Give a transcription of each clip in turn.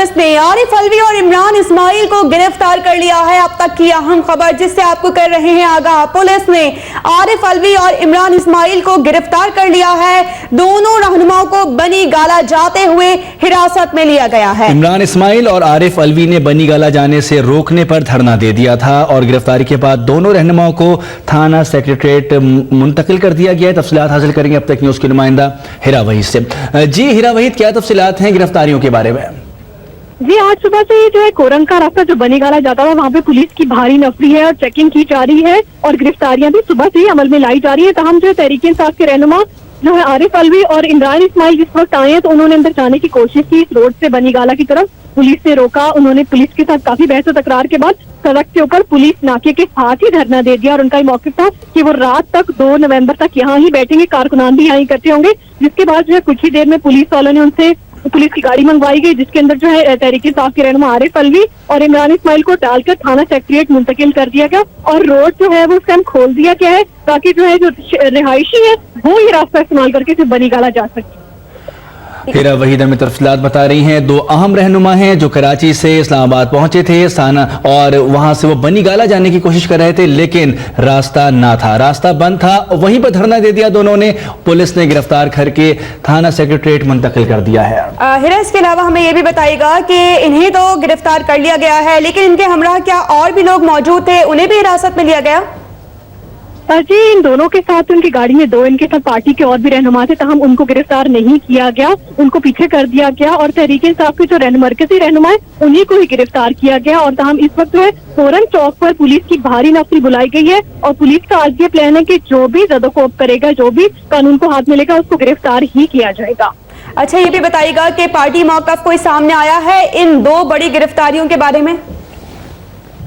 Police ने आरिफ अलवी और इमरान इस्माइल को गिरफ्तार कर लिया है। अब तक की अहम खबर जिससे आपको कर रहे हैं आगाह, पुलिस ने आरिफ अलवी और इमरान इस्माइल को गिरफ्तार कर लिया है। दोनों रहनुमाओं को बनी गाला जाते हुए हिरासत में लिया गया है। इमरान इस्माइल और आरिफ अलवी ने बनी गाला जाने से रोकने पर धरना दे दिया था और गिरफ्तारी के बाद दोनों रहनुमाओं को थाना सेक्रेटरीट मुंतकिल कर दिया गया है। तफसीलात हासिल करेंगे अब तक न्यूज़ की नुमाइंदा हिरा वहीद से। जी हिरा वहीद, क्या तफसीलात हैं गिरफ्तारियों के बारे में? जी, आज सुबह से जो है कोरंग का रास्ता जो बनी गाला जाता था वहाँ पे पुलिस की भारी नफरी है और चेकिंग की जा रही है और गिरफ्तारियां भी सुबह से ही अमल में लाई जा रही है। तमाम जो है तहरीक-ए-इंसाफ के रहनुमा जो है आरिफ अलवी और इमरान इस्माइल जिस वक्त आए हैं तो उन्होंने अंदर जाने की कोशिश की। इस रोड से बनी गाला की तरफ पुलिस ने रोका। उन्होंने पुलिस के साथ काफी बहस और तकरार के बाद सड़क के ऊपर पुलिस नाके के साथ ही धरना दे दिया और उनका मौक़िफ़ था कि वो रात तक 2 नवंबर तक यहाँ ही बैठेंगे, कारकुनान भी यहाँ इकट्ठे होंगे। जिसके बाद जो है कुछ ही देर में पुलिस वालों ने उनसे पुलिस की गाड़ी मंगवाई गई जिसके अंदर जो है तहरीक-ए-इंसाफ के रहनुमा आरिफ अलवी और इमरान इस्माइल को डालकर थाना सेक्रेटरीट मुंतकिल कर दिया गया और रोड जो है वो उस टाइम खोल दिया गया है ताकि जो है जो रिहायशी है वो ये रास्ता इस्तेमाल करके सिर्फ बनी गाला जा सके। हिरा वहीद हमें तफसीलात बता रही हैं। 2 अहम रहनुमा हैं जो कराची से इस्लामाबाद पहुंचे थे थाना और वहां से वो बनी गाला जाने की कोशिश कर रहे थे लेकिन रास्ता ना था, रास्ता बंद था। वहीं पर धरना दे दिया दोनों ने। पुलिस ने गिरफ्तार करके थाना सेक्रेटरीट मुंतकिल कर दिया है। हिरा, इसके अलावा हमें यह भी बताइएगा कि इन्हें तो गिरफ्तार कर लिया गया है लेकिन इनके हमराह क्या और भी लोग मौजूद थे, उन्हें भी हिरासत में लिया गया? जी, इन दोनों के साथ उनकी गाड़ी में 2 इनके साथ पार्टी के और भी रहनुमा थे, तहम उनको गिरफ्तार नहीं किया गया, उनको पीछे कर दिया गया और तहरीक-ए-इंसाफ के जो मरकजी रहनुमा है उन्हीं को ही गिरफ्तार किया गया। और तहम इस वक्त जो है फोरन चौक पर पुलिस की भारी नफरी बुलाई गई है और पुलिस का आज ये प्लान है कि जो भी ज़दोकोब करेगा, जो भी कानून को हाथ में लेगा उसको गिरफ्तार ही किया जाएगा। अच्छा, ये भी बताइएगा कि पार्टी मौक़िफ़ कोई सामने आया है इन 2 बड़ी गिरफ्तारियों के बारे में?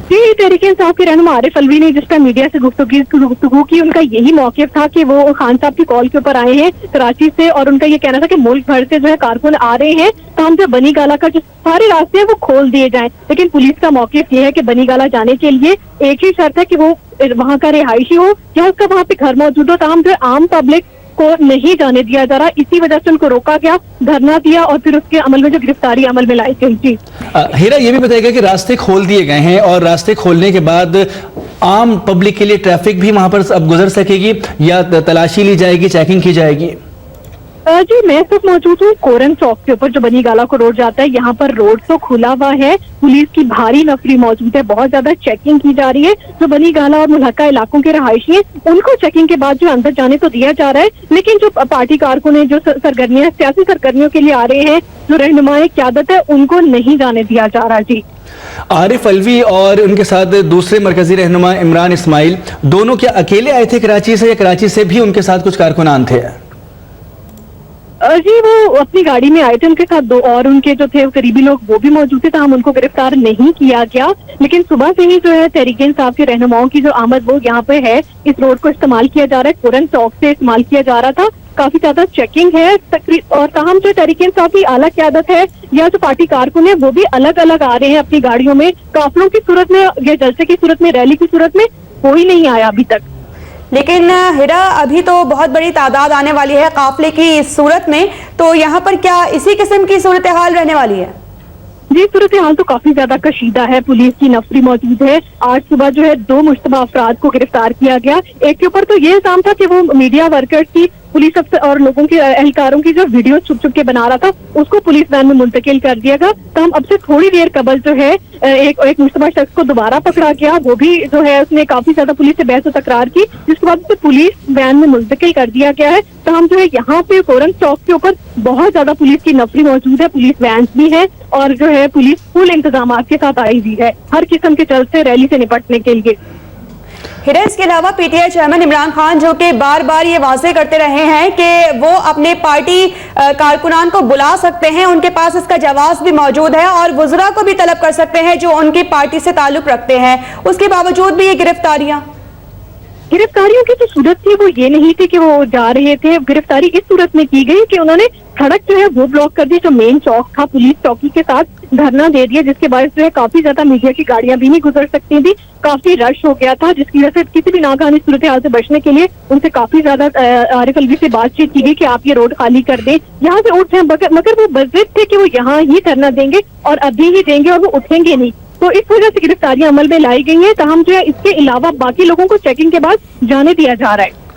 जी, तहरीक-ए-इंसाफ के रहनुमा आरिफ अलवी ने जिस टाइम मीडिया से गुफ्तगू की उनका यही मौक़िफ़ था कि वो खान साहब की कॉल के ऊपर आए हैं कराची से और उनका ये कहना था कि मुल्क भर से जो है कारकुन आ रहे हैं तो हम जो बनी गाला का जो सारे रास्ते हैं वो खोल दिए जाएं। लेकिन पुलिस का मौक़िफ़ ये है कि बनी गाला जाने के लिए एक ही शर्त है कि वो वहाँ का रिहायशी हो या उसका वहाँ पे घर मौजूद हो। तमाम जो आम पब्लिक को नहीं जाने दिया जा रहा, इसी वजह से उनको रोका गया, धरना दिया और फिर उसके अमल में जो गिरफ्तारी अमल में लाई गई। जी हीरा, ये भी बताइएगा कि रास्ते खोल दिए गए हैं और रास्ते खोलने के बाद आम पब्लिक के लिए ट्रैफिक भी वहां पर अब गुजर सकेगी या तलाशी ली जाएगी, चेकिंग की जाएगी? जी, मैं सिर्फ मौजूद हूँ कोरंग चौक के ऊपर जो बनी गाला को रोड जाता है। यहाँ पर रोड तो खुला हुआ है, पुलिस की भारी नफरी मौजूद है, बहुत ज्यादा चेकिंग की जा रही है। जो बनी गाला और मुल्हका इलाकों के रहायशी हैं उनको चेकिंग के बाद जो अंदर जाने तो दिया जा रहा है लेकिन जो पार्टी कारकुन है, जो सरगर्मियां सियासी सरगर्मियों के लिए आ रहे हैं, जो रहनुमाए क़यादत है, उनको नहीं जाने दिया जा रहा। जी, आरिफ अलवी और उनके साथ दूसरे मरकजी रहनुमा इमरान इस्माइल दोनों क्या अकेले आए थे कराची से या कराची से भी उनके साथ कुछ कारकुनान थे? जी, वो अपनी गाड़ी में आए थे, उनके साथ 2 और उनके जो थे करीबी लोग वो भी मौजूद थे, तो हम उनको गिरफ्तार नहीं किया गया। लेकिन सुबह से ही जो है तहरीक-ए-इंसाफ के रहनुमाओं की जो आमद वो यहाँ पे है, इस रोड को इस्तेमाल किया जा रहा है, कोरंग चौक से इस्तेमाल किया जा रहा था। काफी ज्यादा चेकिंग है और तमाम जो तहरीक-ए-इंसाफ की आला क़यादत है या जो पार्टी कारकुन है वो भी अलग अलग आ रहे हैं अपनी गाड़ियों में, काफिलों की सूरत में या जलसे की सूरत में, रैली की सूरत में। कोई नहीं आया अभी तक। लेकिन हिरा, अभी तो बहुत बड़ी तादाद आने वाली है काफिले की सूरत में, तो यहाँ पर क्या इसी किस्म की सूरत हाल रहने वाली है? जी, सूरत हाल तो काफी ज्यादा कशीदा है, पुलिस की नफरी मौजूद है। आज सुबह जो है 2 मुश्तबा अफराद को गिरफ्तार किया गया। एक के ऊपर तो ये इल्जाम था कि वो मीडिया वर्कर्स की, पुलिस अफसर और लोगों के एहलकारों की जो वीडियो छुप छुप के बना रहा था उसको पुलिस वैन में मुंतकिल कर दिया गया। तो हम अब से थोड़ी देर कबल जो है एक मुश्तबा शख्स को दोबारा पकड़ा गया, वो भी जो है उसने काफी ज्यादा पुलिस से बहस और तकरार की जिसके बाद उसे पुलिस वैन में मुंतकिल कर दिया गया है। तो हम जो है यहाँ पे कोरंग चौक के ऊपर बहुत ज्यादा पुलिस की नफरी मौजूद है, पुलिस वैन भी है और जो है पुलिस फुल इंतजाम के साथ आई हुई है हर किस्म के चलते रैली से निपटने के लिए। हिरा, इसके अलावा पीटीआई चेयरमैन इमरान खान जो कि बार बार ये वाज़ेह करते रहे हैं कि वो अपने पार्टी कारकुनान को बुला सकते हैं, उनके पास इसका जवाब भी मौजूद है और वज़रा को भी तलब कर सकते हैं जो उनकी पार्टी से ताल्लुक रखते हैं, उसके बावजूद भी ये गिरफ्तारियां। गिरफ्तारियों की जो सूरत थी वो ये नहीं थी कि वो जा रहे थे, गिरफ्तारी इस सूरत में की गई कि उन्होंने सड़क जो है वो ब्लॉक कर दी, जो मेन चौक था, पुलिस चौकी के साथ धरना दे दिया, जिसके बायस जो है काफी ज्यादा मीडिया की गाड़ियां भी नहीं गुजर सकती थी, काफी रश हो गया था, जिसकी वजह से किसी भी नाकानी सूरत हाल से बचने के लिए उनसे काफी ज्यादा आरिफ अलवी से बातचीत की गई कि आप ये रोड खाली कर दें, यहाँ से उठ जाए, मगर वो बज़िद थे कि वो यहाँ ही धरना देंगे और अभी ही देंगे और वो उठेंगे नहीं। तो इस वजह से गिरफ्तारियां अमल में लाई गई हैं। तमाम जो है इसके अलावा बाकी लोगों को चेकिंग के बाद जाने दिया जा रहा है।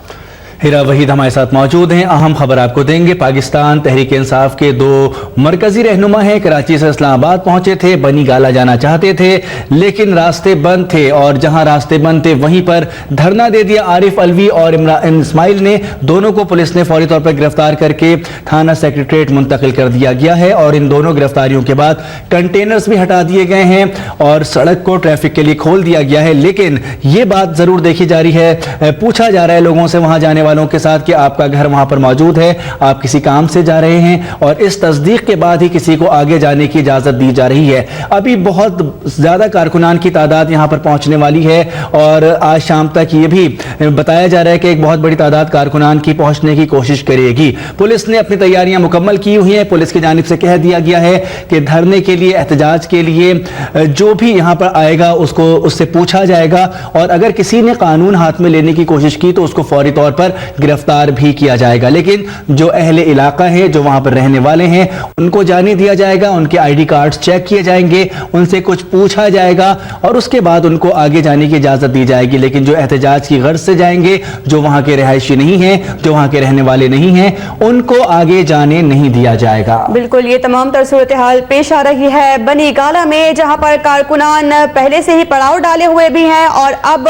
हिरा वहीद हमारे साथ मौजूद हैं। अहम खबर आपको देंगे। पाकिस्तान तहरीक इंसाफ के 2 मरकजी रहनुमा हैं, कराची से इस्लामाबाद पहुंचे थे, बनी गाला जाना चाहते थे लेकिन रास्ते बंद थे और जहां रास्ते बंद थे वहीं पर धरना दे दिया आरिफ अलवी और इमरान इस्माइल ने। दोनों को पुलिस ने फौरी तौर पर गिरफ्तार करके थाना सेक्रेटरीट मुंतकिल कर दिया गया है और इन दोनों गिरफ्तारियों के बाद कंटेनर्स भी हटा दिए गए हैं और सड़क को ट्रैफिक के लिए खोल दिया गया है। लेकिन ये बात जरूर देखी जा रही है, पूछा जा रहा है लोगों से, वहां जाने वालों के साथ, कि आपका घर वहां पर मौजूद है, आप किसी काम से जा रहे हैं, और इस तस्दीक के बाद ही किसी को आगे जाने की इजाजत दी जा रही है। अभी बहुत ज्यादा कारकुनान की तादाद यहां पर पहुंचने वाली है और आज शाम तक ये भी बताया जा रहा है कि एक बहुत बड़ी तादाद कारकुनान की पहुंचने की कोशिश करेगी। पुलिस ने अपनी तैयारियां मुकम्मल की हुई है। पुलिस की जानिब से कह दिया गया है कि धरने के लिए, एहतजाज के लिए जो भी यहां पर आएगा उससे पूछा जाएगा और अगर किसी ने कानून हाथ में लेने की कोशिश की तो उसको फौरी तौर पर गिरफ्तार भी किया जाएगा। लेकिन जो अहले इलाका है, जो वहां पर रहने वाले हैं, उनको जाने दिया जाएगा, उनके आईडी कार्ड्स चेक किए जाएंगे, उनसे कुछ पूछा जाएगा और उसके बाद उनको आगे जाने की इजाजत दी जाएगी। लेकिन जो एहतजाज की गर्ज से जाएंगे, जो वहां के रिहायशी नहीं हैं, जो वहां के रहने वाले नहीं हैं, उनको आगे जाने नहीं दिया जाएगा। बिल्कुल, ये तमाम तर सूरत हाल पेश आ रही है बनी गाला में, जहां पर कारकुनान पहले से ही पड़ाव डाले हुए भी हैं और अब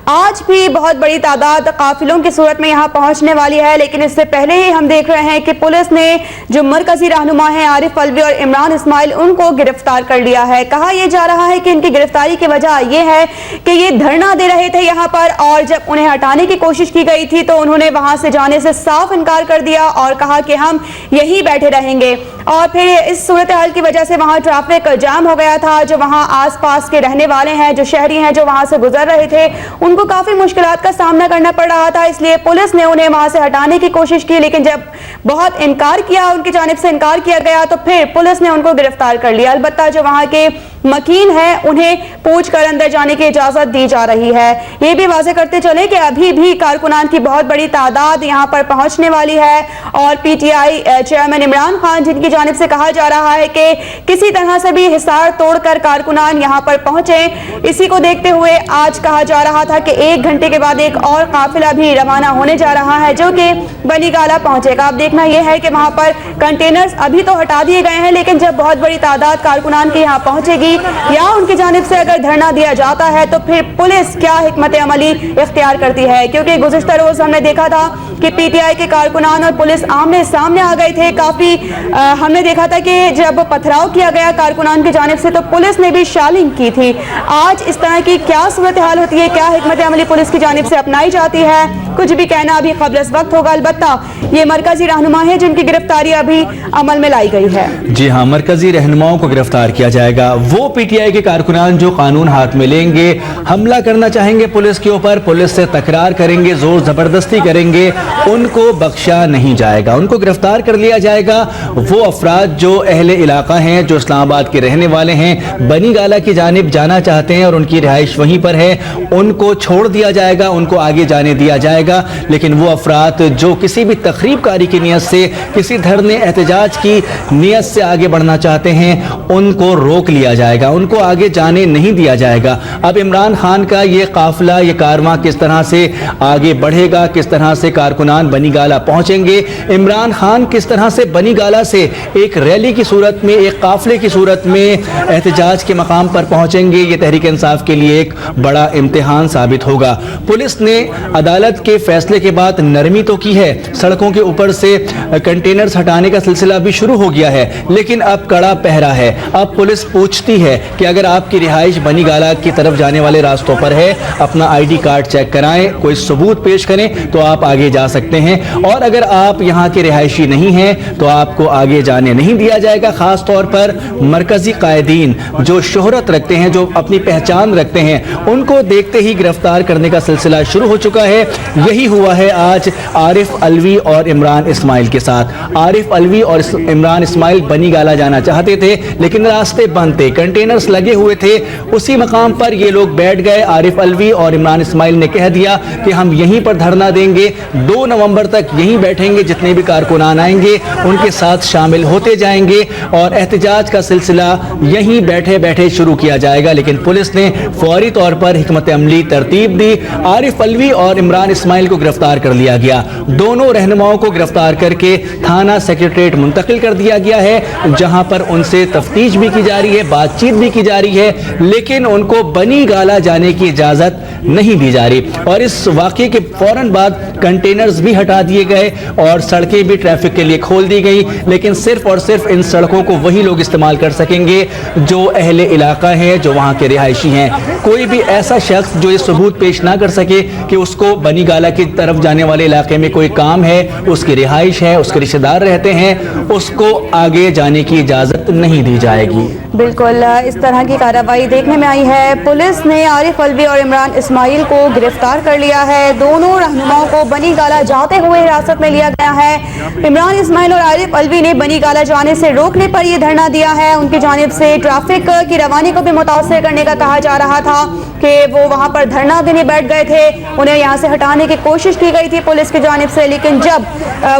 आज भी बहुत बड़ी तादाद काफिलों की सूरत में यहाँ पहुंचने वाली है। लेकिन इससे पहले ही हम देख रहे हैं कि पुलिस ने जो मरकजी रहनुमा हैं आरिफ अलवी और इमरान इस्माइल, उनको गिरफ्तार कर लिया है। कहा यह जा रहा है कि इनकी गिरफ्तारी की वजह यह है कि ये धरना दे रहे थे यहाँ पर और जब उन्हें हटाने की कोशिश की गई थी तो उन्होंने वहां से जाने से साफ इनकार कर दिया और कहा कि हम यही बैठे रहेंगे। और फिर इस सूरत हाल की वजह से वहां ट्रैफिक जाम हो गया था। जो वहां आसपास के रहने वाले हैं, जो शहरी हैं, जो वहां से गुजर रहे थे, उनको काफी मुश्किलात का सामना करना पड़ रहा था। इसलिए पुलिस ने उन्हें वहां से हटाने की कोशिश की, लेकिन जब बहुत इनकार किया, उनकी जानिब से इनकार किया गया, तो फिर पुलिस ने उनको गिरफ्तार कर लिया। अलबत्ता जो वहां के मकीन है उन्हें पूछ कर अंदर जाने की इजाजत दी जा रही है। ये भी वाज़ेह करते चले कि अभी भी कारकुनान की बहुत बड़ी तादाद यहाँ पर पहुंचने वाली है और पीटीआई चेयरमैन इमरान खान, जिनकी जानिब से कहा जा रहा है कि किसी तरह से भी हिसार तोड़कर कारकुनान यहाँ पर पहुंचे, इसी को देखते हुए आज कहा जा रहा था कि 1 घंटे के बाद एक और काफिला भी रवाना होने जा रहा है जो कि बनी गाला पहुंचेगा। अब देखना यह है कि वहां पर कंटेनर्स अभी तो हटा दिए गए हैं, लेकिन जब बहुत बड़ी तादाद कारकुनान की यहाँ पहुंचेगी या उनकी जानिब से अगर धरना दिया जाता है तो फिर पुलिस क्या हिकमत अमली इख्तियार करती है। क्योंकि गुज़िश्ता रोज हमने देखा था कि पीटीआई के कारकुनान और पुलिस आमने सामने आ गए थे। काफी हमने देखा था कि जब पथराव किया गया कारकुनान की जानिब से तो पुलिस ने भी शालिंग की थी। आज इस तरह की क्या सूरत हाल होती है, क्या हिकमत अमली पुलिस की जानिब से अपनाई जाती है, कुछ भी कहना अभी क़ब्ल इस वक्त होगा। अलबत्ता ये मरकजी रहनुमा है जिनकी गिरफ्तारी अभी अमल में लाई गई है। जी हाँ, मरकजी रहनुमाओं को गिरफ्तार किया जाएगा। वो पीटीआई के कारकुनान जो कानून हाथ में लेंगे, हमला करना चाहेंगे पुलिस के ऊपर, पुलिस से तकरार करेंगे, जोर जबरदस्ती करेंगे, उनको बख्शा नहीं जाएगा, उनको गिरफ्तार कर लिया जाएगा। वो अफराद जो अहले इलाका हैं, जो इस्लामाबाद के रहने वाले हैं, बनी गाला की जानिब जाना चाहते हैं और उनकी रिहाइश वहीं पर है, उनको छोड़ दिया जाएगा, उनको आगे जाने दिया जाएगा। लेकिन वो अफराद जो किसी भी तखरीबकारी की नीयत से, किसी धरने एहतजाज की नीयत से आगे बढ़ना चाहते हैं, उनको रोक लिया जाएगा, उनको आगे जाने नहीं दिया जाएगा। अब इमरान खान का ये काफिला, ये कारवां किस तरह से आगे बढ़ेगा, किस तरह से कारकुनान बनी गाला पहुंचेंगे, इमरान खान किस तरह से बनी गाला से एक रैली की सूरत में, एक काफिले की सूरत में एहतजाज के मकाम पर पहुंचेंगे, ये तहरीक इंसाफ के लिए एक बड़ा इम्तिहान साबित होगा। पुलिस ने अदालत के फैसले के बाद नरमी तो की है, सड़कों के ऊपर से कंटेनर्स हटाने का सिलसिला भी शुरू हो गया है, लेकिन अब कड़ा पहरा है। अब पुलिस पूछती है कि अगर आपकी रिहाइश बनी गाला की तरफ जाने वाले रास्तों पर है, अपना आईडी कार्ड चेक कराएं, कोई सबूत पेश करें तो आप आगे जा जा सकते हैं, और अगर आप यहाँ के रिहायशी नहीं हैं तो आपको आगे जाने नहीं दिया जाएगा। खास तौर पर मरकजी कायदीन जो शोहरत रखते हैं, जो अपनी पहचान रखते हैं, उनको देखते ही गिरफ्तार करने का सिलसिला शुरू हो चुका है। यही हुआ है आज आरिफ अलवी और इमरान इस्माइल के साथ। आरिफ अलवी और इमरान इस्माइल बनी गाला जाना चाहते थे, लेकिन रास्ते बंद थे, कंटेनर्स लगे हुए थे। उसी मकाम पर ये लोग बैठ गए। आरिफ अलवी और इमरान इस्माइल ने कह दिया कि हम यहीं पर धरना देंगे, 2 नवंबर तक यहीं बैठेंगे, जितने भी कारकुनान आएंगे उनके साथ शामिल होते जाएंगे और एहतजाज का सिलसिला यहीं बैठे बैठे शुरू किया जाएगा। लेकिन पुलिस ने फौरी तौर पर हिकमत अमली तरतीब दी। आरिफ अलवी और इमरान इस्माइल को गिरफ्तार कर लिया गया। दोनों रहनुमाओं को गिरफ्तार करके थाना सेक्रेटरीट मुंतकिल कर दिया गया है, जहां पर उनसे तफ्तीश भी की जा रही है, बातचीत भी की जा रही है, लेकिन उनको बनी गाला जाने की इजाजत नहीं दी जा रही। और इस वाकये के फौरन बाद कंटेनर्स भी हटा दिए गए और सड़कें भी ट्रैफिक के लिए खोल दी गई, लेकिन सिर्फ और सिर्फ इन सड़कों को वही लोग इस्तेमाल कर सकेंगे जो अहले इलाका है, जो वहां के रिहायशी हैं। कोई भी ऐसा शख्स जो ये सबूत पेश ना कर सके कि उसको बनी गाला की तरफ जाने वाले इलाके में कोई काम है, उसकी रिहाइश है, उसके रिश्तेदार रहते हैं, उसको आगे जाने की इजाजत नहीं दी जाएगी। बिल्कुल इस तरह की कार्रवाई देखने में आई है। पुलिस ने आरिफ अलवी और इमरान इस्माइल को गिरफ्तार कर लिया है। दोनों रहनुमाओं को बनी गाला जाते हुए हिरासत में लिया गया है। इमरान इस्माइल और आरिफ अलवी ने बनी गाला जाने से रोकने पर यह धरना दिया है। उनकी जानिब से ट्रैफिक की रवानी को भी मुतासर करने का कहा जा रहा था कि वो वहां पर धरना देने बैठ गए थे, उन्हें यहाँ से हटाने की कोशिश की गई थी पुलिस की जानिब से, लेकिन जब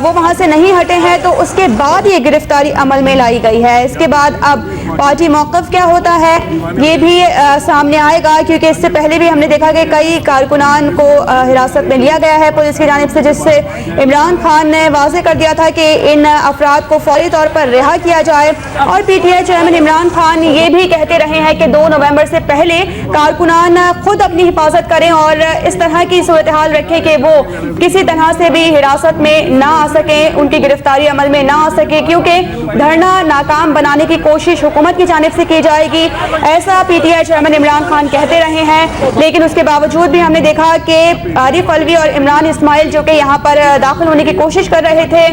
वो वहां से नहीं हटे हैं तो उसके बाद ये गिरफ्तारी अमल में लाई गई है। इसके बाद अब पार्टी मौक़िफ़ क्या होता है ये भी सामने आएगा, क्योंकि इससे पहले भी हमने देखा कि कई कारकुनान को हिरासत में लिया गया है पुलिस की जानिब से, जिससे इमरान खान ने वाज़ेह कर दिया था कि इन अफराद को फौरी तौर पर रिहा किया जाए। और पीटीआई चेयरमैन इमरान खान ये भी कहते रहे हैं कि 2 नवंबर से पहले कारकुनान खुद अपनी हिफाजत करें और इस तरह की सूरत हाल रखें कि वो किसी तरह से भी हिरासत में ना आ सके, उनकी गिरफ्तारी अमल में ना आ सके, क्योंकि धरना नाकाम बनाने की कोशिश हुकूमत की जानिब से की जाएगी, ऐसा पीटीआई चेयरमैन इमरान खान कहते रहे हैं। लेकिन उसके बावजूद भी हमने देखा कि आरिफ अलवी और इमरान इस्माइल जो कि यहाँ पर दाखिल होने की कोशिश कर रहे थे,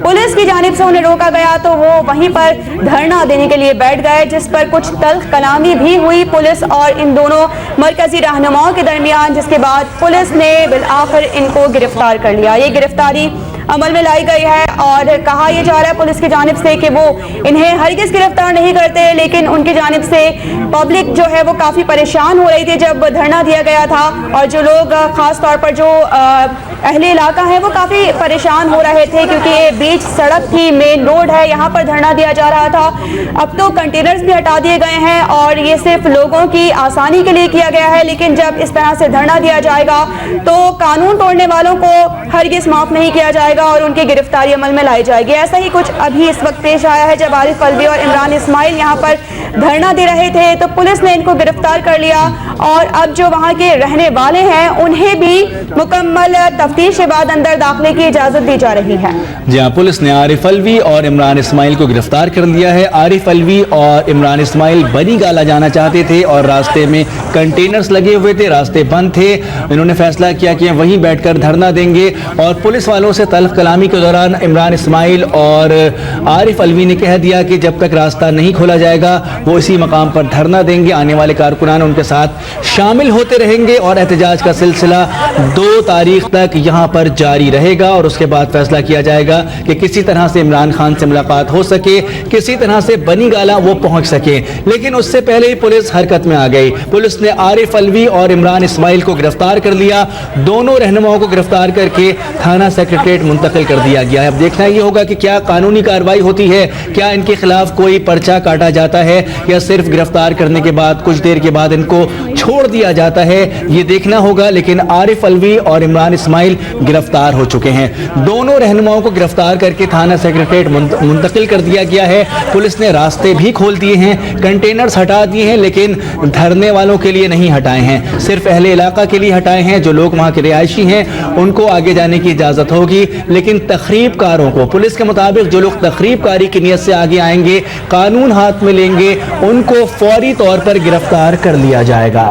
पुलिस की जानिब से उन्हें रोका गया तो वो वहीं पर धरना देने के लिए बैठ गए, जिस पर कुछ तल्ख कलामी भी हुई पुलिस और इन दोनों मरकजी रहनुमाओं के दरमियान, जिसके बाद पुलिस ने बिल आखिर इनको गिरफ्तार कर लिया। ये गिरफ्तारी अमल में लाई गई है और कहा यह जा रहा है पुलिस की जानिब से कि वो इन्हें हरगिज़ गिरफ्तार नहीं करते, लेकिन उनकी जानिब से पब्लिक जो है वो काफ़ी परेशान हो रही थी जब धरना दिया गया था, और जो लोग ख़ास तौर पर जो अहले इलाका है वो काफ़ी परेशान हो रहे थे, क्योंकि ये बीच सड़क थी, मेन रोड है, यहाँ पर धरना दिया जा रहा था। अब तो कंटेनर्स भी हटा दिए गए हैं और ये सिर्फ लोगों की आसानी के लिए किया गया है, लेकिन जब इस तरह से धरना दिया जाएगा तो कानून तोड़ने वालों को हरगिज़ माफ़ नहीं किया जाएगा और उनकी गिरफ्तारी अमल में लाई जाएगी। ऐसा ही कुछ अभी इस वक्त पेश आया है। जब आरिफ अलवी और इमरान इस्माइल यहाँ पर धरना दे रहे थे तो पुलिस ने इनको गिरफ्तार कर लिया और अब जो वहाँ के रहने वाले हैं उन्हें भी मुकम्मल तफ्तीश के बाद अंदर दाखिले की इजाजत दी जा रही है। जी हाँ, पुलिस ने आरिफ अलवी और इमरान इस्माइल को गिरफ्तार कर लिया है। आरिफ अलवी और इमरान इस्माइल बनी गाला जाना चाहते थे और रास्ते में कंटेनर्स लगे हुए थे, रास्ते बंद थे। इन्होंने फैसला किया कि वहीं बैठकर धरना देंगे और पुलिस वालों से तल्ख कलामी के दौरान इमरान इस्माइल और आरिफ अलवी ने कह दिया कि जब तक रास्ता नहीं खोला जाएगा वो इसी मकाम पर धरना देंगे। आने वाले कारकुनान उनके साथ शामिल होते रहेंगे और एहतजाज का सिलसिला 2 तारीख तक यहाँ पर जारी रहेगा और उसके बाद फैसला किया जाएगा कि किसी तरह से इमरान खान से मुलाकात हो सके, किसी तरह से बनी गाला वो पहुंच सके। लेकिन उससे पहले ही पुलिस हरकत में आ गई। पुलिस ने आरिफ अलवी और इमरान इस्माइल को गिरफ्तार कर लिया। दोनों रहनुमाओं को गिरफ्तार करके थाना सेक्रेटरीट मुंतकिल कर दिया गया है। अब देखना ये होगा कि क्या कानूनी कार्रवाई होती है, क्या इनके खिलाफ कोई पर्चा काटा जाता है या सिर्फ गिरफ्तार करने के बाद कुछ देर के बाद इनको छोड़ दिया जाता है, ये देखना होगा। लेकिन आरिफ अलवी और इमरान इस्माइल गिरफ्तार हो चुके हैं। दोनों रहनुमाओं को गिरफ्तार करके थाना सेक्रेटरीट मुंतकिल कर दिया गया है। पुलिस ने रास्ते भी खोल दिए हैं, कंटेनर्स हटा दिए हैं, लेकिन धरने वालों के लिए नहीं हटाए हैं, सिर्फ अहले इलाका के लिए हटाए हैं। जो लोग वहां के रिहायशी हैं उनको आगे जाने की इजाजत होगी, लेकिन तखरीबकारों को, पुलिस के मुताबिक जो लोग तखरीबकारी की नियत से आगे आएंगे, कानून हाथ में लेंगे, उनको फौरी तौर पर गिरफ्तार कर लिया जाएगा।